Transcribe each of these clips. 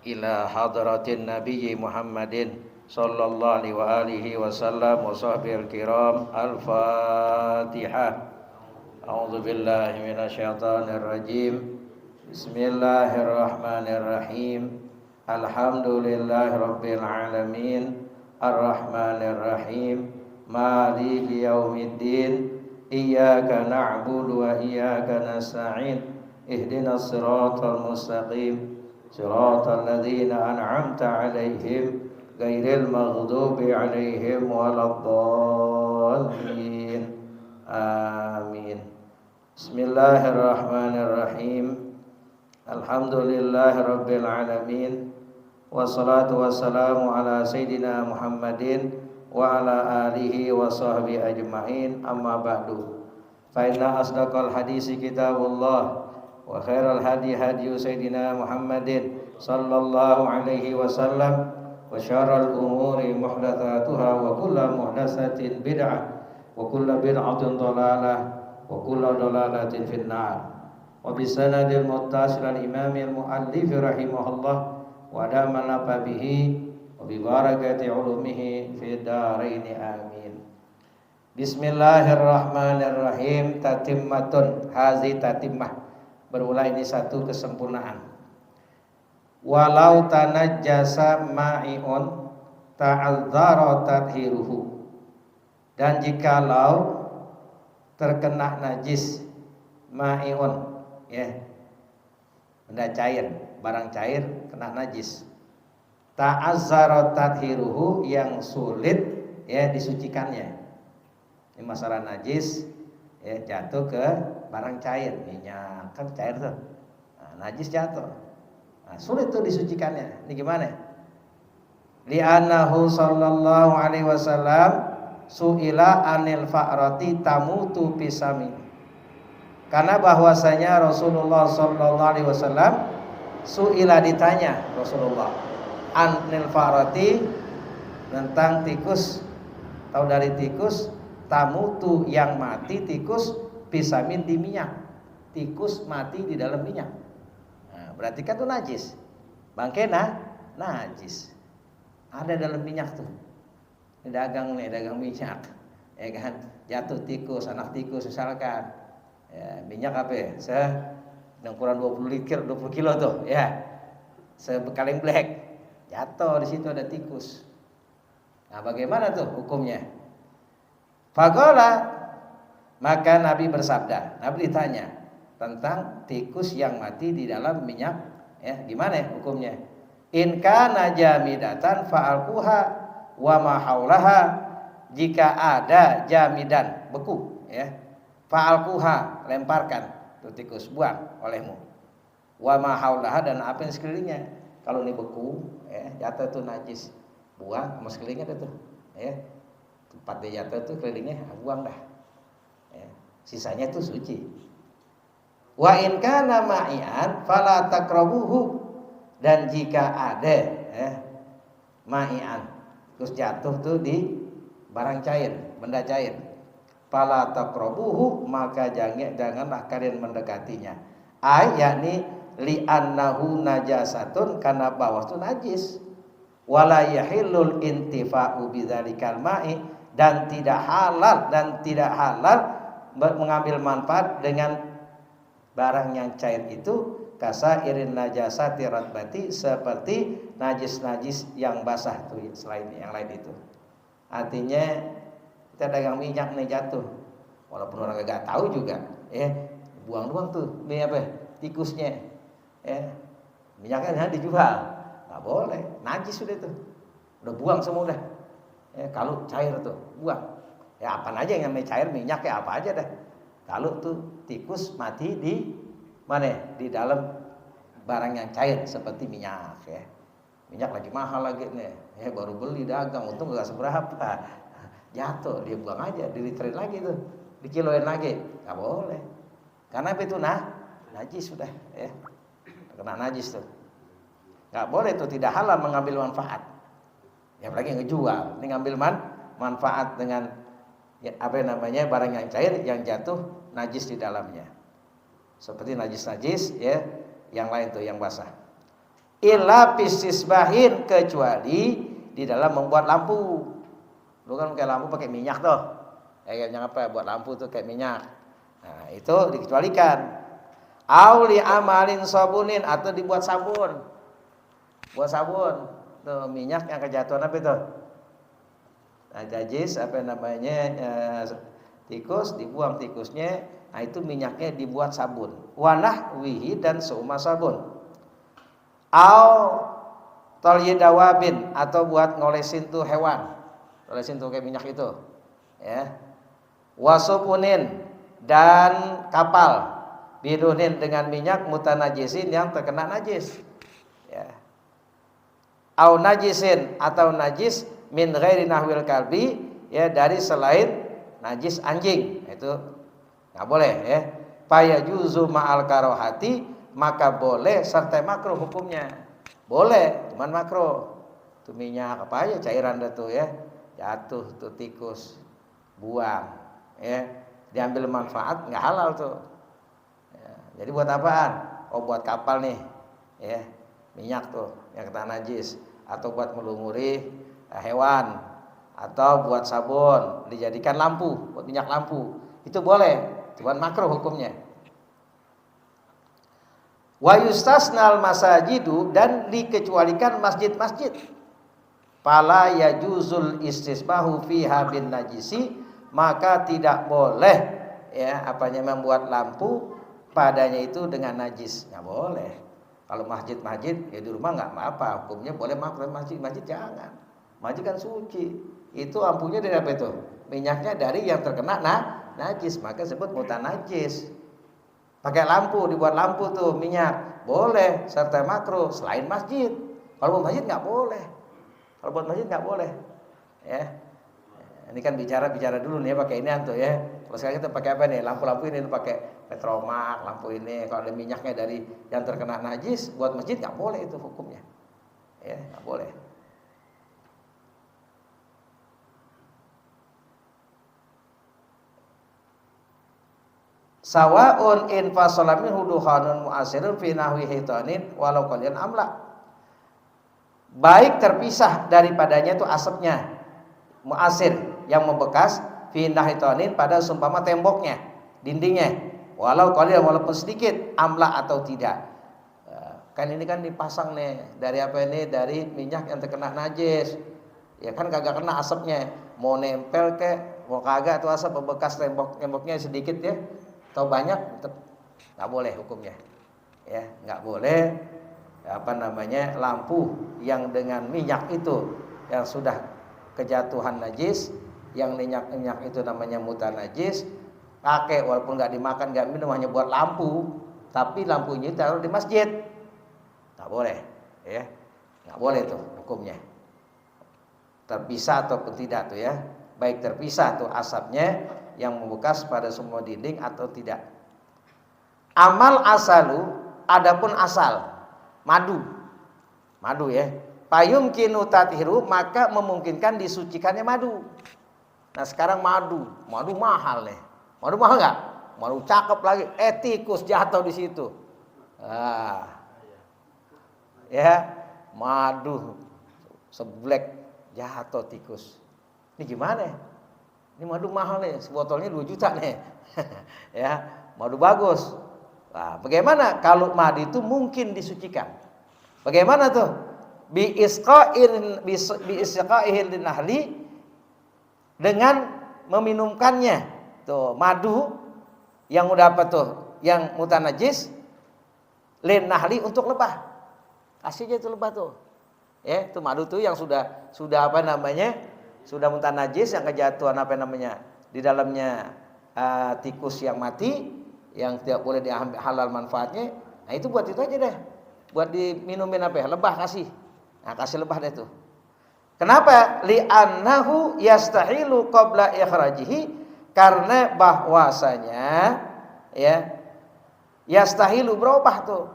ila hadratin nabiyyi Muhammadin sallallahu alaihi wa alihi wasallam wa sahbihi al-kiram. Al-Fatihah. A'udzu billahi minasyaitonir rajim. Bismillahirrahmanirrahim. Alhamdulillahi rabbil alamin. Ar-Rahmanir Rahim. Maliki yaumiddin. Iyyaka na'budu wa iyyaka nasta'in. Ihdinas siratal mustaqim. Siratal ladzina an'amta 'alaihim ghairil maghdubi 'alaihim waladdallin. Amin. Bismillahirrahmanirrahim. Alhamdulillahirabbil alamin. Wassalatu wassalamu ala sayyidina Muhammadin wa ala alihi wa sahbihi ajma'in. Amma ba'du. Fa inna asdaqal hadisi kitabullah wa khairal hadi hadi sayyidina Muhammadin sallallahu alaihi wasallam wa syarral umuri muhdatsatuha wa kullu muhdatsatin bid'ah wa kullu bid'atin dhalalah wa kullu dhalalatin finnar. Wa bisanadil muttasil al imamil muallif rahimahullah wa damana bihi wa bi barakati ulumihi fid dharain amin. Bismillahirrahmanirrahim. Tatimmatun, hazi tatimmah, berulang ini satu kesempurnaan. Walau tanajjasa ma'iun ta'adzara tadhiruhu, dan jikalau terkena najis ma'iun, ya, benda cair, barang cair kena najis, ta'azzara tadhiruhu, yang sulit ya disucikannya. Ini masalah najis ya, jatuh ke barang cair, minyak kan cair tuh, nah, najis jatuh, nah, sulit tuh disucikannya. Ini gimana? Li'annahu sallallahu alaihi wasallam su'ila anil fa'rati tamutu pisami, karena bahwasanya Rasulullah sallallahu alaihi wasallam su'ila, ditanya Rasulullah anil fa'rati, tentang tikus. Tahu dari tikus? Tamutu, yang mati tikus, pisamin, di minyak. Tikus mati di dalam minyak. Nah, berarti kan itu najis. Bangke najis. Ada dalam minyak tuh. Ini dagang minyak. Ya kan? Jatuh tikus, anak tikus misalkan. Ya, minyak apa ya? Ukuran 20 kilo tuh, ya. Sekaleng black. Jatuh, di situ ada tikus. Nah, bagaimana tuh hukumnya? Faqala, maka Nabi bersabda, Nabi ditanya tentang tikus yang mati di dalam minyak, ya, gimana ya hukumnya? In kana jamidatan fa'alquha wa ma haulaha, jika ada jamidan, beku, ya, fa'alquha, lemparkan tuh tikus, buang olehmu. Wa ma haulaha, dan apa yang sekelilingnya. Kalau ini beku, ya, jatuh itu najis, buang sama sekelilingnya itu, ya. Tempat dia jatuh itu kelilingnya buang dah, ya. Sisanya itu suci. Wa in kana ma'ian fala taqrabuhu, dan jika ada ma'ian terus jatuh tuh di barang cair, benda cair, fala taqrabuhu, maka janganlah kalian mendekatinya. Yakni li'annahu najasatun, karena bawah itu najis. Wala yahillul intifa'u bidzalikal ma'i, dan tidak halal mengambil manfaat dengan barang yang cair itu, kasairin najasati ratbati, seperti najis-najis yang basah tuh, selain yang lain itu. Artinya kita dagang minyak nih, jatuh, walaupun orang gak tahu juga, ya, buang-buang tuh tikusnya, ya, minyaknya dijual, nggak boleh, najis sudah tuh, udah buang semua dah. Ya, kalau cair tuh buang. Ya apa aja yang namanya cair, minyak ya apa aja dah. Kalau tuh tikus mati di mana? Di dalam barang yang cair seperti minyak, ya. Minyak lagi mahal lagi nih. Ya baru beli dagang, untung enggak seberapa. Jatuh, dia buang aja, diliterin lagi tuh. Dikiloin lagi. Enggak boleh. Karena itu najis sudah, ya. Kena najis tuh. Enggak boleh tuh, tidak halal mengambil manfaat. Ya apalagi ngejual, ini ngambil manfaat dengan ya, barang yang cair yang jatuh najis di dalamnya. Seperti najis-najis ya, yang lain tuh yang basah. illa fisisbahin, kecuali di dalam membuat lampu. Lu kan pakai lampu pakai minyak tuh. Kayaknya apa buat lampu tuh kayak minyak. Nah, itu dikecualikan. Auli amalin sabunin, atau dibuat sabun. Buat sabun. Tuh minyak yang kejatuhan apa itu? Najis apa namanya? Tikus, dibuang tikusnya. Nah, itu minyaknya dibuat sabun. Wanah wihi, dan seumah sabun. Au tolyidawabin, atau buat ngolesin tuh hewan. Ngolesin tuh kayak minyak itu. Ya. Wasupunin, dan kapal. Bidunin, dengan minyak mutanajisin yang terkena najis. Ya. Au najisin, atau najis min ghairi nahwil kalbi, ya, dari selain najis anjing. Itu nggak boleh, ya. Fayajuzu ma'al karohati, maka boleh serta makruh hukumnya. Boleh, cuman makruh. Itu minyak apa aja cairan itu, ya. Jatuh tuh tikus, buang, ya. Diambil manfaat, nggak halal tuh. Jadi buat apaan? Oh, buat kapal nih, ya, minyak tuh yang kena najis, atau buat melumuri hewan, atau buat sabun, dijadikan lampu, buat minyak lampu, itu boleh, cuman makruh hukumnya. Wa yustasnal masajidu, dan dikecualikan masjid-masjid. Fala yajuzul istisbahu fiha bin najisi, maka tidak boleh, ya, apanya membuat lampu padanya itu dengan najis, nggak boleh. Kalau masjid-masjid ya di rumah nggak apa-apa, hukumnya boleh. Makruh masjid jangan. Masjid kan suci. Itu lampunya dari apa itu? Minyaknya dari yang terkena najis, maka sebut mutanajis. Pakai lampu, dibuat lampu tuh minyak, boleh serta makruh selain masjid. Kalau buat masjid nggak boleh. Kalau buat masjid nggak boleh. Ya. Ini kan bicara dulu nih, pakai ini antu, ya. Kalau sekarang kita pakai apa nih? Lampu-lampu ini pakai petromak, lampu ini. Kalau ada minyaknya dari yang terkena najis, buat masjid nggak boleh itu hukumnya. Ya, nggak boleh. Sawaun in fasalamin huduhanun mu'asirun fi nahwi hitanin walau qalian amla. Baik terpisah daripadanya itu asapnya, mu'asir yang membekas, fi nahitanin, pada seumpama temboknya, dindingnya, walau qalian, walaupun sedikit, amla atau tidak. Kan ini kan dipasang nih dari apa ini? Dari minyak yang terkena najis. Ya kan kagak kena asapnya. Mau nempel ke, mau kagak tuh asap bekas temboknya sedikit, ya. Atau banyak, tetap nggak boleh hukumnya, ya, nggak boleh. Apa namanya, lampu yang dengan minyak itu yang sudah kejatuhan najis, yang minyak itu namanya mutanajis, pakai walaupun nggak dimakan nggak minum, hanya buat lampu, tapi lampunya taruh di masjid, nggak boleh, ya, nggak boleh tuh hukumnya. Terpisah ataupun tidak tuh, ya, baik terpisah tuh asapnya yang membekas pada semua dinding atau tidak. Amal asalu, adapun asal madu, ya, payum kinu tatiru, maka memungkinkan disucikannya madu. Nah sekarang madu mahal nih. Madu mahal nggak? Madu cakep lagi, tikus jatuh di situ. Ya, madu seblek jatuh tikus. Ini gimana? Ini madu mahal nih, sebotolnya 2 juta nih. Ya, madu bagus. Nah, bagaimana kalau madu itu mungkin disucikan? Bagaimana tuh? Bi isqa'il linahli, dengan meminumkannya tuh madu yang udah apa tuh? Yang mutanajis, linahli, untuk lebah. Kasih aja itu lebah tuh. Ya, itu madu tuh yang sudah apa namanya? Sudah mutanajis, yang kejatuhan apa namanya? Di dalamnya tikus yang mati, yang tidak boleh diambil halal manfaatnya. Nah, itu buat itu aja deh. Buat diminumin apa ya? Lebah kasih. Nah, kasih lebah deh tuh. Kenapa? Li'annahu yastahilu qabla ikhrajihi, karena bahwasanya, ya, yastahilu, berubah tuh.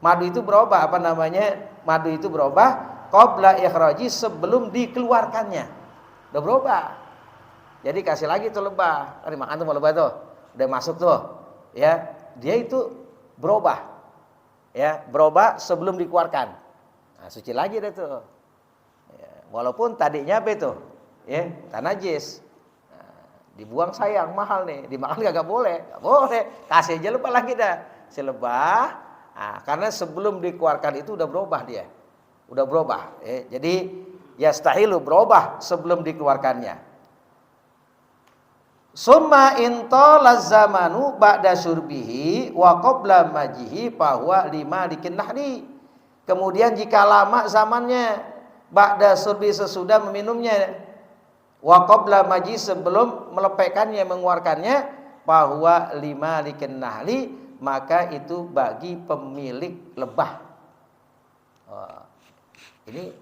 Madu itu berubah apa namanya? Madu itu berubah qabla ikhraji, sebelum dikeluarkannya. Udah berubah. Jadi kasih lagi tuh lebah. Kan dimakan tuh lebah tuh. Udah masuk tuh. Ya, dia itu berubah. Ya, berubah sebelum dikeluarkan. Nah, suci lagi deh tuh. Ya, walaupun tadinya apa itu? Ya, tanah najis. Nah, dibuang sayang, mahal nih. Dimakan gak boleh. Gak boleh. Kasih aja lebah lagi dah. Si lebah. Nah, karena sebelum dikeluarkan itu udah berubah dia. Udah berubah. Jadi yastahilu berubah sebelum dikeluarkannya. Summa intolaz zamanu ba'da syurbihi wa qabla majihi bahwa lima dikin nahri. Kemudian jika lama zamannya ba'da syurbi sesudah meminumnya wa qabla majihi sebelum melepaikannya mengeluarkannya bahwa lima dikin nahri maka itu bagi pemilik lebah. Ini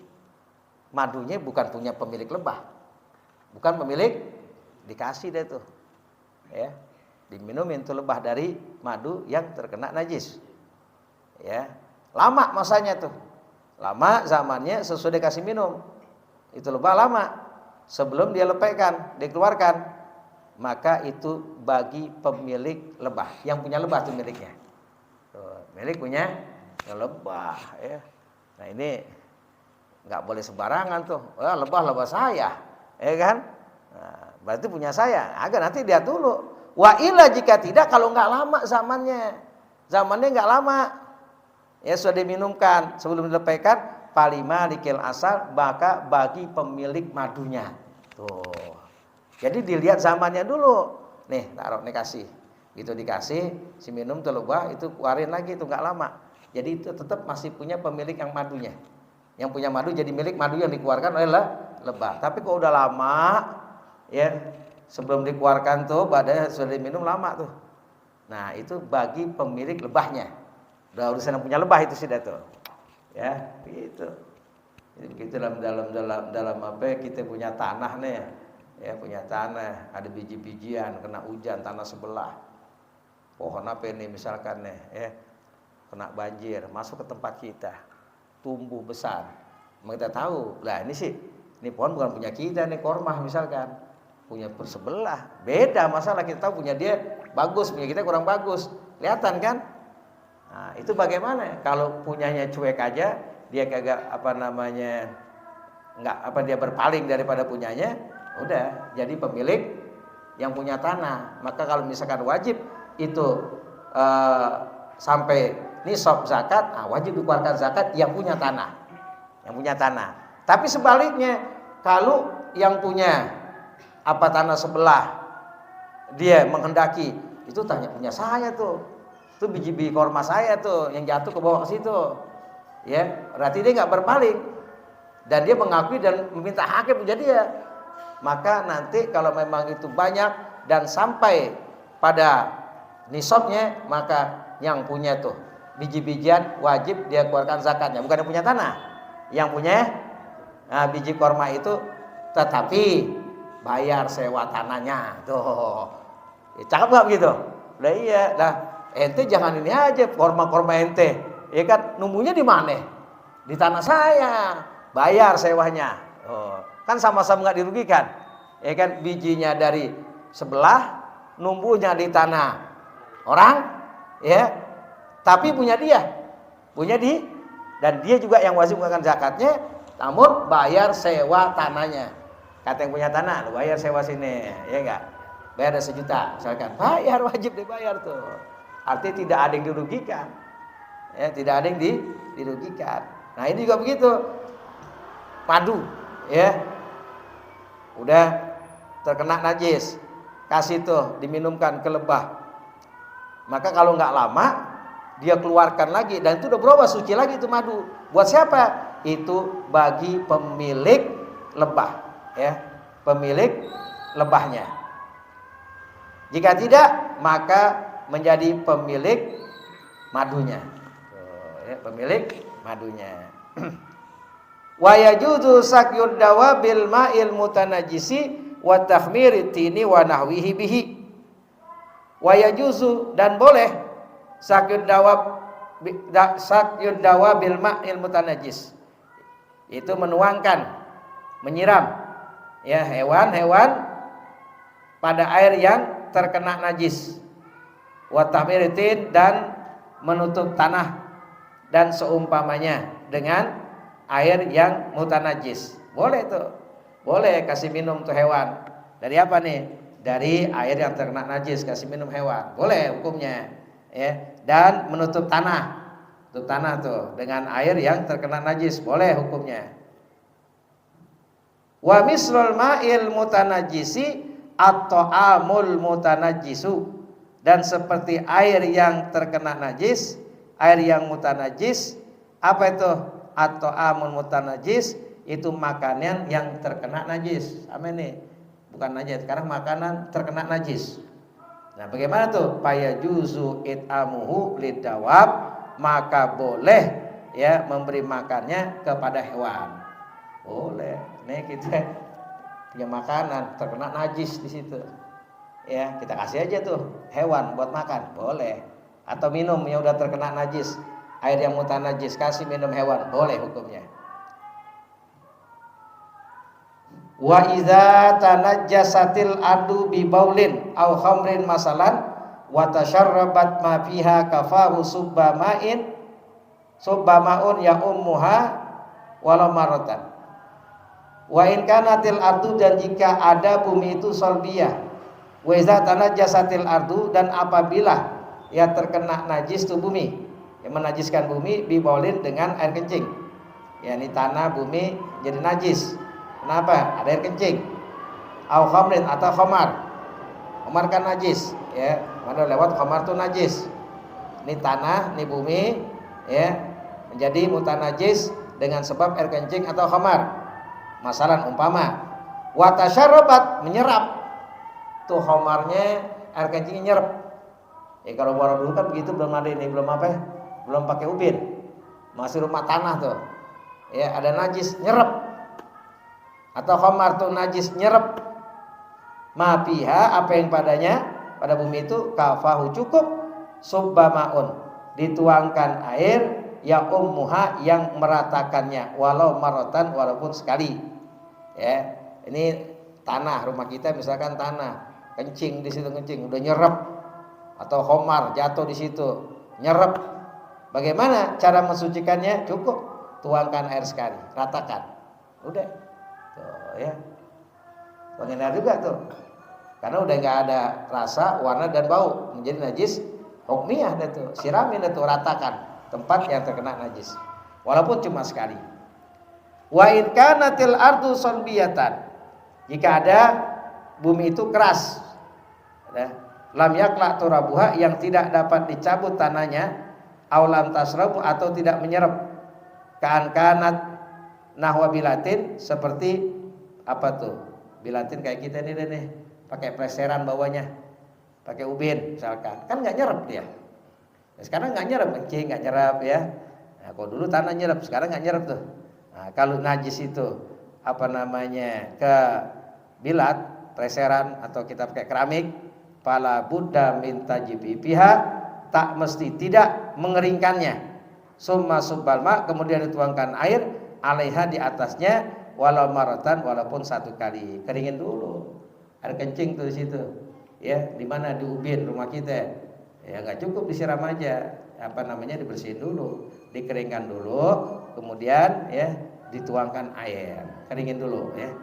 madunya bukan punya pemilik lebah. Bukan pemilik, dikasih deh tuh. Ya. Diminumin tuh lebah dari madu yang terkena najis. Ya. Lama masanya tuh. Lama zamannya sesudah dikasih minum. Itu lebah lama. Sebelum dia lepaikan, dikeluarkan, maka itu bagi pemilik lebah. Yang punya lebah tuh miliknya. Tuh, milik punya lebah ya. Nah, ini nggak boleh sembarangan tuh. Lebah saya, ya kan? Nah, berarti punya saya. Agar nanti dia dulu. Wa illa jika tidak, kalau nggak lama zamannya nggak lama, ya sudah diminumkan sebelum dilepaikan, palima likil asal, maka bagi pemilik madunya. Tuh. Jadi dilihat zamannya dulu. Nih, taruh nih kasih. Gitu dikasih, si minum tuh lebah itu keluarin lagi itu nggak lama. Jadi itu tetap masih punya pemilik yang madunya. Yang punya madu jadi milik madu yang dikeluarkan oleh lebah. Tapi kalau udah lama, ya sebelum dikeluarkan tuh, badannya sudah diminum lama tuh. Nah itu bagi pemilik lebahnya. Udah urusan yang punya lebah itu sudah tuh. Ya gitu. Jadi begitu dalam apa kita punya tanah nih, ya punya tanah, ada biji-bijian, kena hujan tanah sebelah. Pohon apa ini misalkan nih, ya kena banjir, masuk ke tempat kita. Tumbuh besar, kita tahu lah ini pohon bukan punya kita nih, kormah misalkan punya persebelah, beda masalah. Kita tahu punya dia bagus, punya kita kurang bagus, kelihatan kan? Nah, itu bagaimana kalau punyanya cuek aja, dia kagak nggak dia berpaling daripada punyanya, udah jadi pemilik yang punya tanah. Maka kalau misalkan wajib itu sampai nisab zakat, wajib dikeluarkan zakat yang punya tanah. Yang punya tanah. Tapi sebaliknya, kalau yang punya tanah sebelah dia menghendaki, itu tanya punya saya tuh. Itu biji-biji korma saya tuh yang jatuh ke bawah situ. Ya, berarti dia nggak berpaling. Dan dia mengakui dan meminta haknya punya dia. Maka nanti kalau memang itu banyak dan sampai pada nisabnya, maka yang punya tuh biji-bijian wajib dia keluarkan zakatnya, bukan yang punya tanah. Yang punya biji korma itu tetapi bayar sewa tanahnya. Tuh. Cakep gak begitu? Udah iya. Nah, ente jangan ini aja korma-korma ente. Ya kan numbuhnya di mana? Di tanah saya. Bayar sewanya. Oh, kan sama-sama nggak dirugikan. Ya kan bijinya dari sebelah, numbuhnya di tanah orang, ya. Tapi punya dia, dan dia juga yang wajib mengeluarkan zakatnya, namun bayar sewa tanahnya. Kata yang punya tanah, lu bayar sewa sini, ya enggak? Bayar ada 1 juta, misalkan, bayar wajib dibayar tuh. Artinya tidak ada yang dirugikan, ya tidak ada yang dirugikan. Nah ini juga begitu, madu, ya, udah terkena najis, kasih tuh diminumkan ke lebah, maka kalau nggak lama dia keluarkan lagi dan itu udah berubah suci lagi itu madu. Buat siapa? Itu bagi pemilik lebah, ya, pemilik lebahnya. Jika tidak, maka menjadi pemilik madunya. Ya, pemilik madunya. Wa yajuzu sakyud dawabil ma'il mutanajjisi wa takhmiri tini wa nahwihi bihi. Wa yajuzu dan boleh sakyud dawa bil ma'il mutanajis, itu menuangkan, menyiram ya hewan-hewan pada air yang terkena najis, wa tahmiritin dan menutup tanah dan seumpamanya dengan air yang mutanajis. Boleh tuh. Boleh kasih minum tuh hewan. Dari apa nih? Dari air yang terkena najis kasih minum hewan. Boleh hukumnya. Ya. Dan menutup tanah. Tutup tanah tuh dengan air yang terkena najis. Boleh hukumnya. Wa mislul ma'il mutanajjisi at-ta'amul mutanajjisu. Dan seperti air yang terkena najis, air yang mutanajis, apa itu? At-ta'amul mutanajis, itu makanan yang terkena najis. Sama ini, bukan najis, sekarang makanan terkena najis. Nah, bagaimana tuh? Fayajuzu it'amuhu lidawab, maka boleh ya memberi makannya kepada hewan. Boleh. Nih kita punya makanan terkena najis di situ. Ya, kita kasih aja tuh hewan buat makan, boleh. Atau minum yang udah terkena najis, air yang mutanajis kasih minum hewan, boleh hukumnya. Wa idza tanajjasatil ardu bi baulin aw khamrin masalan wa tasharrabat ma fiha kafahu subba ma'un ya ummuha walau maratan. Wa in kanatil ardu, dan jika ada bumi itu solbiyah, wa iza tanajjasatil ardu, dan apabila ya terkena najis tuh bumi, yang menajiskan bumi bibaulin dengan air kencing. Ya, ini tanah bumi jadi najis. Kenapa? Ada air kencing. Au khamrin, atau khamar. Khamar kan najis, ya. Mana lewat khamar tuh najis. Ini tanah, ini bumi, ya, menjadi mutanajis dengan sebab air kencing atau khamar. Masalan umpama wa tasyarrabat, menyerap tuh khamarnya, air kencingnya nyerap. Ya kalau orang dulu kan begitu, belum ada ini, belum apa ya? Belum pakai ubin. Masih rumah tanah tuh. Ya, ada najis nyerap. Atau khamar tuh najis nyerap. Ma fiha, apa yang padanya, pada bumi itu kafahu cukup, subba ma'un, dituangkan air, ya ummuha, yang meratakannya, walau marotan, walaupun sekali. Ya, ini tanah rumah kita misalkan tanah, kencing di situ, kencing udah nyerap, atau khamar jatuh di situ nyerap. Bagaimana cara mensucikannya? Cukup tuangkan air sekali, ratakan, udah tuh ya. Menghindar juga tuh, karena udah nggak ada rasa, warna dan bau, menjadi najis hukmiyah dah tuh. Siramin dah tuh, ratakan tempat yang terkena najis, walaupun cuma sekali. Wa in kanatil ardu solbiyatan, jika ada bumi itu keras, lam yakla turabuha, yang tidak dapat dicabut tanahnya, aulam tasrabu, atau tidak menyerap, kaan kanat nahwa bilatin, seperti apa tuh bilatin, kayak kita nih pakai pleseran bawahnya, pakai ubin misalkan, kan nggak nyerap dia. Nah, sekarang nggak nyerap, kencing nggak nyerap ya. Nah, kalau dulu tanah nyerap, sekarang nggak nyerap tuh. Nah, kalau najis itu apa namanya ke bilat, pleseran, atau kita pakai keramik, fala buddha min tajibi biha, tak mesti tidak mengeringkannya. Summa subbal ma, kemudian dituangkan air, alaiha, di atasnya, walau maratan, walaupun satu kali. Keringin dulu air kencing tuh di situ, ya, di mana, di ubin rumah kita. Ya nggak cukup disiram aja, apa namanya, dibersihin dulu, dikeringkan dulu, kemudian ya dituangkan air, keringin dulu ya.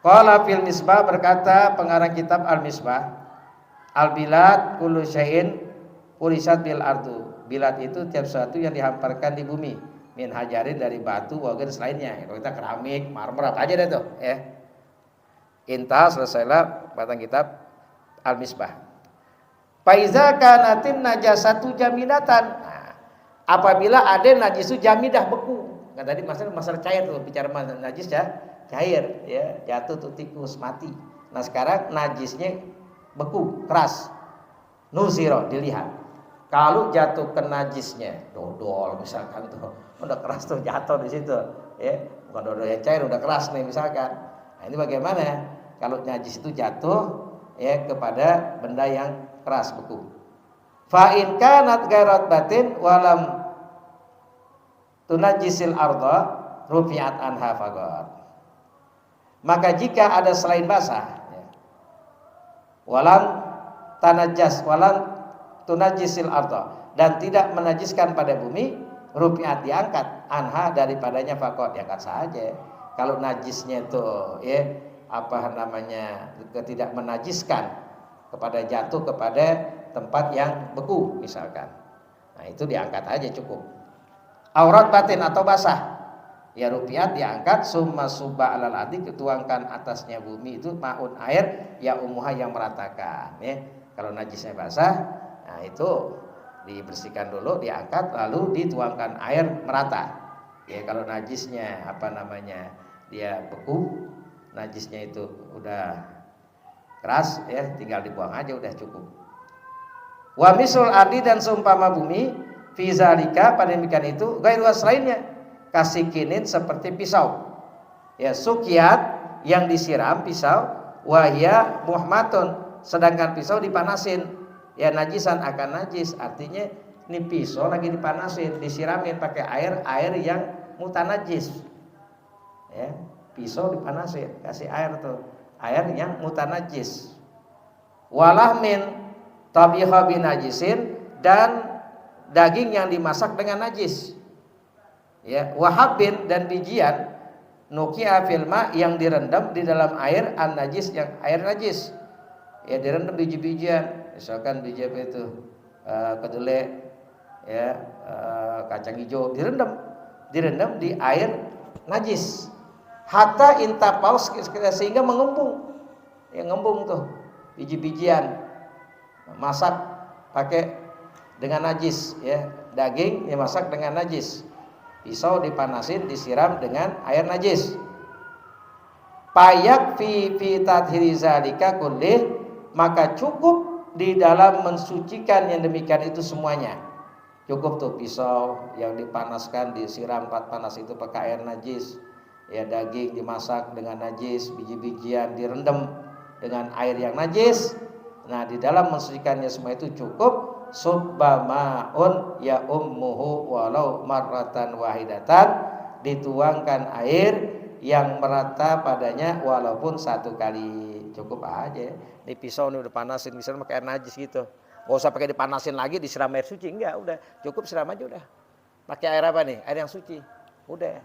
Qala fil misbah, berkata pengarang kitab Al-Misbah, al-bilad kullu syai'in urisat bil ardu. Bilad itu tiap satu yang dihamparkan di bumi, min hajarin, dari batu, wagen selainnya. Kalau kita keramik, marmer, apa aja deh tuh ya. Intah, selesailah batang kitab Al-Misbah. Faiza kanatin najasatu jaminatan. Nah, apabila ada najis itu jamidah, beku. Kan tadi masalah cair tuh, bicara masalah najis ya, cair ya, jatuh tuh tikus mati. Nah, sekarang najisnya beku, keras. Nuziro, dilihat. Kalau jatuh ke najisnya, dodol misalkan tuh, udah keras tuh jatuh di situ, ya, bukan dodol yang cair, udah keras nih misalkan. Nah, ini bagaimana? Kalau najis itu jatuh ya kepada benda yang keras, beku. Fa in kanat ghairat batin walam tunajisil arda rufi'at anha faqat. Maka jika ada selain basah, ya, walam tanajjas, walam tunajisil arda, dan tidak menajiskan pada bumi, rufi'at diangkat, anha daripadanya fakot, diangkat saja. Kalau najisnya itu ya apa namanya tidak menajiskan kepada jatuh kepada tempat yang beku misalkan, nah itu diangkat aja cukup. Aurat batin atau basah, ya rupiat diangkat, summa subba alal ardi, dituangkan atasnya bumi itu maun air, ya umuha yang meratakan ya. Kalau najisnya basah, nah itu dibersihkan dulu, diangkat, lalu dituangkan air merata. Ya kalau najisnya apa namanya dia beku, najisnya itu udah keras ya, tinggal dibuang aja udah cukup. Wa misul ardi, dan seumpama bumi, fi zalika pada demikian itu, gairu lainnya, kasikinin seperti pisau. Ya sukiat yang disiram pisau, wahya muhmatun, sedangkan pisau dipanasin. Ya najisan akan najis, artinya ini pisau lagi dipanasin, disiramin pakai air yang mutanajis. Ya, pisau dipanasin, kasih air tuh, air yang mutanajis. Walahmin tabiha binajisin, dan daging yang dimasak dengan najis. Ya, wahabin, dan bijian nukia filma yang direndam di dalam air an najis, yang air najis. Ya direndam biji-bijian, misalkan biji apa itu kedelai, ya kacang hijau, direndam di air najis. Hatta intapaus, sehingga mengembung, ya ngembung tuh biji-bijian, masak pakai dengan najis, ya daging dimasak dengan najis, pisau dipanasin disiram dengan air najis. Payak fi tathiri zalika kullih, maka cukup di dalam mensucikan yang demikian itu semuanya. Cukup tuh pisau yang dipanaskan disiram panas itu pakai air najis, ya daging dimasak dengan najis, biji-bijian direndam dengan air yang najis. Nah di dalam mensucikannya semua itu cukup subbamaun ya ummuhu walau marratan wahidatan, dituangkan air yang merata padanya walaupun satu kali, cukup aja. Ini pisau ini udah panasin, misalnya pakai air najis gitu, nggak usah pakai dipanasin lagi disiram air suci, enggak, udah cukup siram aja udah. Pakai air apa nih? Air yang suci, udah,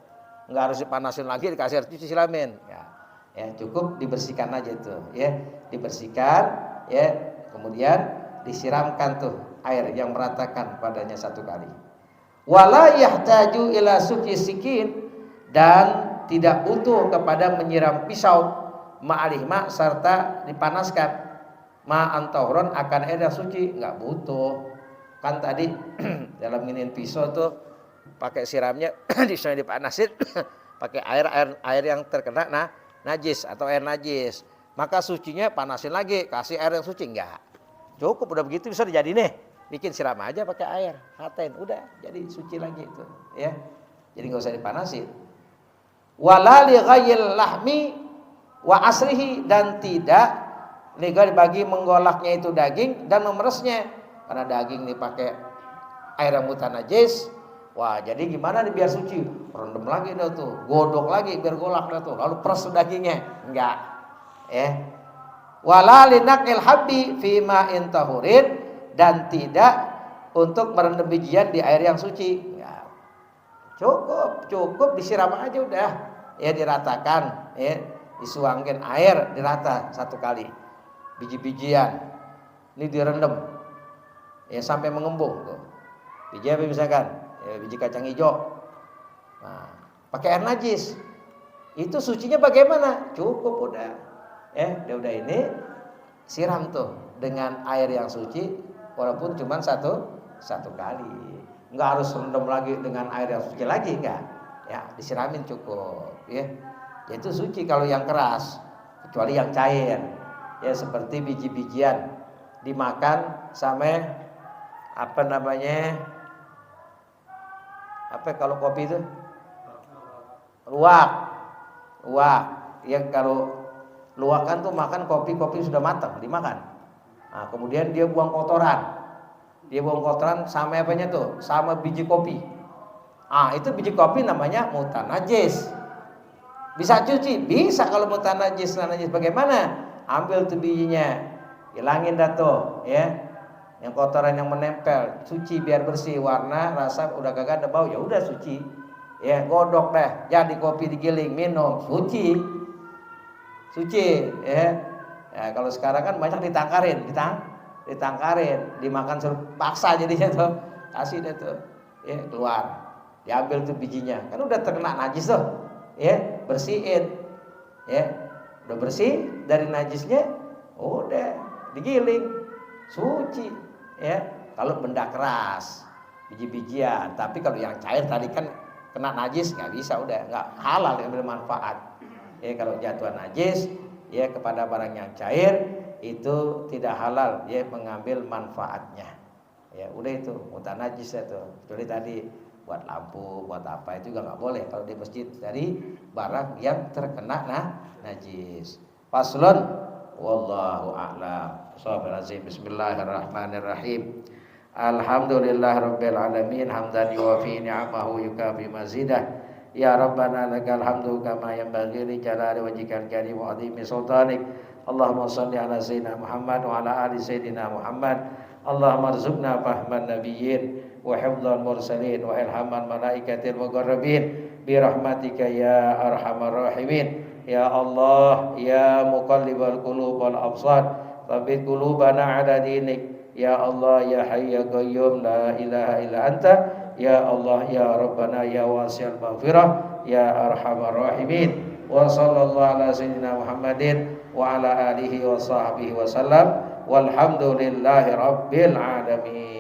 nggak harus dipanasin lagi dikasih air suci siramin, ya cukup dibersihkan aja tuh, ya dibersihkan, ya kemudian disiramkan tuh air yang meratakan padanya satu kali. Wala yahtaju ila suci sikin, dan tidak butuh kepada menyiram pisau ma'alihma serta dipanaskan ma'antauron akan air yang suci, nggak butuh. Kan tadi dalam nginin pisau tuh pakai siramnya dipanasin pakai air yang terkena najis atau air najis, maka sucinya panasin lagi kasih air yang suci, enggak. Cukup udah begitu bisa jadi nih, bikin siram aja pakai air, paten, udah jadi suci lagi itu, ya. Jadi nggak usah dipanasin. Wala li ghayil lahmi wa asrihi, dan tidak legal bagi menggolaknya itu daging dan memeresnya, karena daging dipakai air yang mutanajis. Wah jadi gimana nih biar suci, rendam lagi dah tuh, godok lagi biar golak dah tuh, lalu peres dagingnya, enggak, wala linaqil habbi fi ma'in tahurin, dan tidak untuk merendam bijian di air yang suci. Ya, cukup disiram aja udah, ya diratakan, ya disuangin air dirata satu kali, biji-bijian ini direndam, ya sampai mengembung tuh. Biji apa misalkan, ya, biji kacang hijau, nah, pakai air najis, itu sucinya bagaimana? Cukup udah, udah ini siram tuh dengan air yang suci, walaupun cuma satu kali, nggak harus rendam lagi dengan air yang suci lagi, enggak, ya disiramin cukup, ya itu suci kalau yang keras, kecuali yang cair, ya seperti biji-bijian dimakan sama apa namanya, apa kalau kopi itu luwak, yang kalau luwakan tuh makan kopi sudah matang dimakan. Nah, kemudian dia buang kotoran sama apanya tuh, sama biji kopi. Itu biji kopi namanya mutanajis. Bisa cuci, bisa. Kalau mutanajis bagaimana? Ambil tuh bijinya, hilangin dah tuh, ya yang kotoran yang menempel, cuci biar bersih, warna, rasa udah kagak ada bau, ya udah suci. Ya, godok deh, jadi kopi digiling, minum, suci. Suci, ya. Ya, kalau sekarang kan banyak ditangkarin, dimakan suruh paksa jadinya tuh. Kasih deh tuh. Ya, keluar. Diambil tuh bijinya. Kan udah terkena najis tuh. Ya, bersihin. Ya. Udah bersih dari najisnya, udah digiling, suci. Ya, kalau benda keras, biji-bijian. Tapi kalau yang cair tadi kan kena najis, nggak bisa, udah nggak halal yang bermanfaat. Ya, kalau jatuh najis, ya kepada barang yang cair itu tidak halal, ya mengambil manfaatnya. Ya, udah itu mutan najis itu. Kecuali tadi buat lampu, buat apa itu juga nggak boleh kalau di masjid dari barang yang terkena najis. Faslun wallahu a'lam. Bismillahirrahmanirrahim. Alhamdulillahirabbil alamin hamdan yuwafi ni'amahu yukafi mazidah. Ya Rabbana lakal hamdu kama yanbaghi li jalali wajhikal karim wa 'azimi sultanik. Allahumma shalli ala sayyidina Muhammad wa ala ali sayyidina Muhammad. Allahumma rzuqna fahman nabiyyin wa hifdzal mursalin wa ilhamal malaikatil muqarrabin bi rahmatika ya arhamar rahimin. Ya Allah, ya muqallibal qulub wal absar, tsabbit qulubana ala dinik. Ya Allah, ya Hayy ya Qayyum, la ilaha illa anta. Ya Allah, ya Rabbana, ya wasi'al maghfirah, ya arhamar rahimin. Wa sallallahu ala sayyidina Muhammadin wa ala alihi wa sahbihi wa sallam. Walhamdulillahi rabbil alamin.